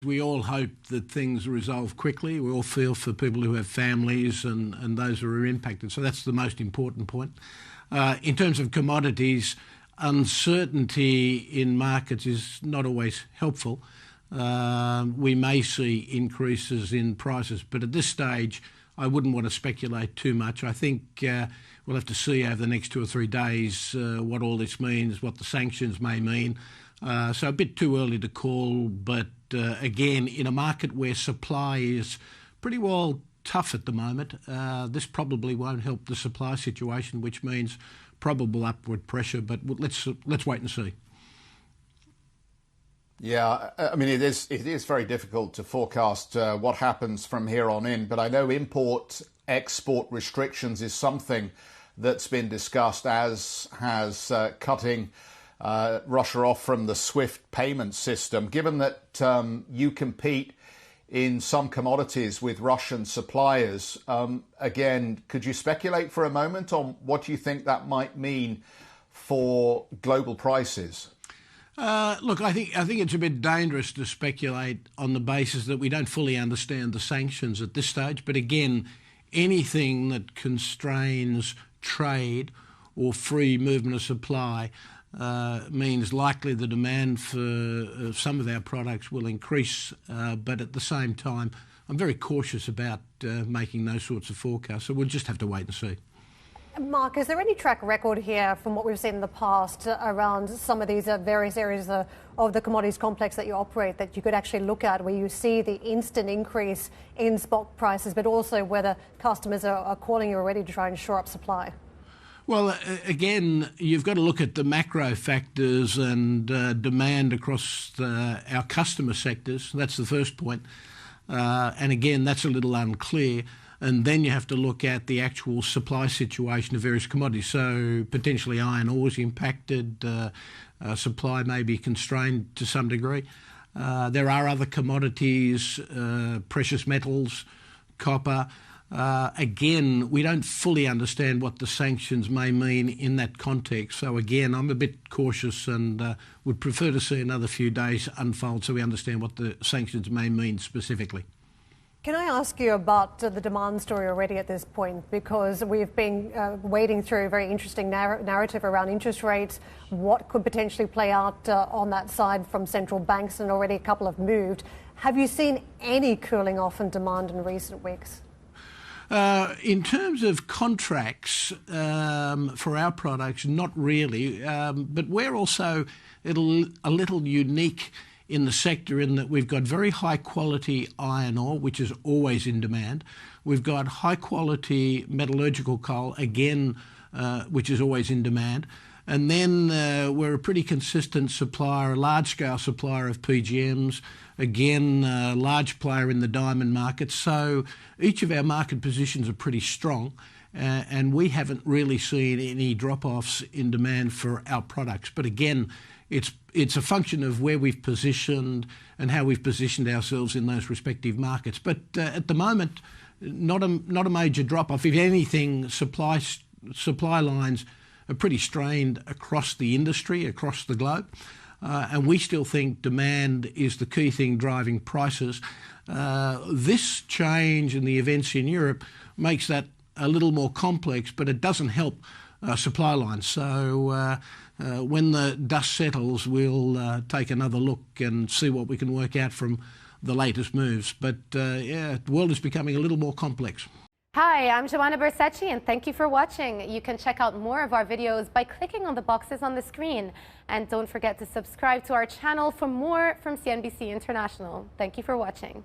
We all hope that things are resolved quickly. We all feel for people who have families and those who are impacted. So that's the most important point. In terms of commodities, uncertainty in markets is not always helpful. We may see increases in prices, but at this stage, I wouldn't want to speculate too much. I think we'll have to see over the next 2 or 3 days what all this means, what the sanctions may mean. So a bit too early to call, but again, in a market where supply is pretty well tough at the moment, this probably won't help the supply situation, which means probable upward pressure, but let's wait and see. Yeah, I mean, it is very difficult to forecast what happens from here on in, but I know import-export restrictions is something that's been discussed, as has cutting Russia off from the SWIFT payment system. Given that you compete in some commodities with Russian suppliers, again, could you speculate for a moment on what you think that might mean for global prices? Look, I think it's a bit dangerous to speculate on the basis that we don't fully understand the sanctions at this stage. But again, anything that constrains trade or free movement of supply means likely the demand for some of our products will increase. But at the same time, I'm very cautious about making those sorts of forecasts. So we'll just have to wait and see. Mark, is there any track record here from what we've seen in the past around some of these various areas of the commodities complex that you operate that you could actually look at where you see the instant increase in spot prices, but also whether customers are calling you already to try and shore up supply? Well, again, you've got to look at the macro factors and demand across our customer sectors. That's the first point. And again, that's a little unclear. And then you have to look at the actual supply situation of various commodities. So potentially iron ore is impacted, supply may be constrained to some degree. There are other commodities, precious metals, copper. Again, we don't fully understand what the sanctions may mean in that context. So again, I'm a bit cautious and would prefer to see another few days unfold so we understand what the sanctions may mean specifically. Can I ask you about the demand story already at this point? Because we've been wading through a very interesting narrative around interest rates, what could potentially play out on that side from central banks, and already a couple have moved. Have you seen any cooling off in demand in recent weeks? In terms of contracts for our products, not really. But we're also a little unique in the sector in that we've got very high quality iron ore, which is always in demand. We've got high quality metallurgical coal, again, which is always in demand. And then we're a pretty consistent supplier, a large scale supplier of PGMs, again, a large player in the diamond market. So each of our market positions are pretty strong. And we haven't really seen any drop-offs in demand for our products. But again, it's a function of where we've positioned and how we've positioned ourselves in those respective markets. But at the moment, not a major drop-off. If anything, supply lines are pretty strained across the industry, across the globe. And we still think demand is the key thing driving prices. This change in the events in Europe makes that a little more complex, but it doesn't help supply lines. So when the dust settles, we'll take another look and see what we can work out from the latest moves. But yeah, the world is becoming a little more complex. Hi, I'm Joanna Bersecci, and thank you for watching. You can check out more of our videos by clicking on the boxes on the screen. And don't forget to subscribe to our channel for more from CNBC International. Thank you for watching.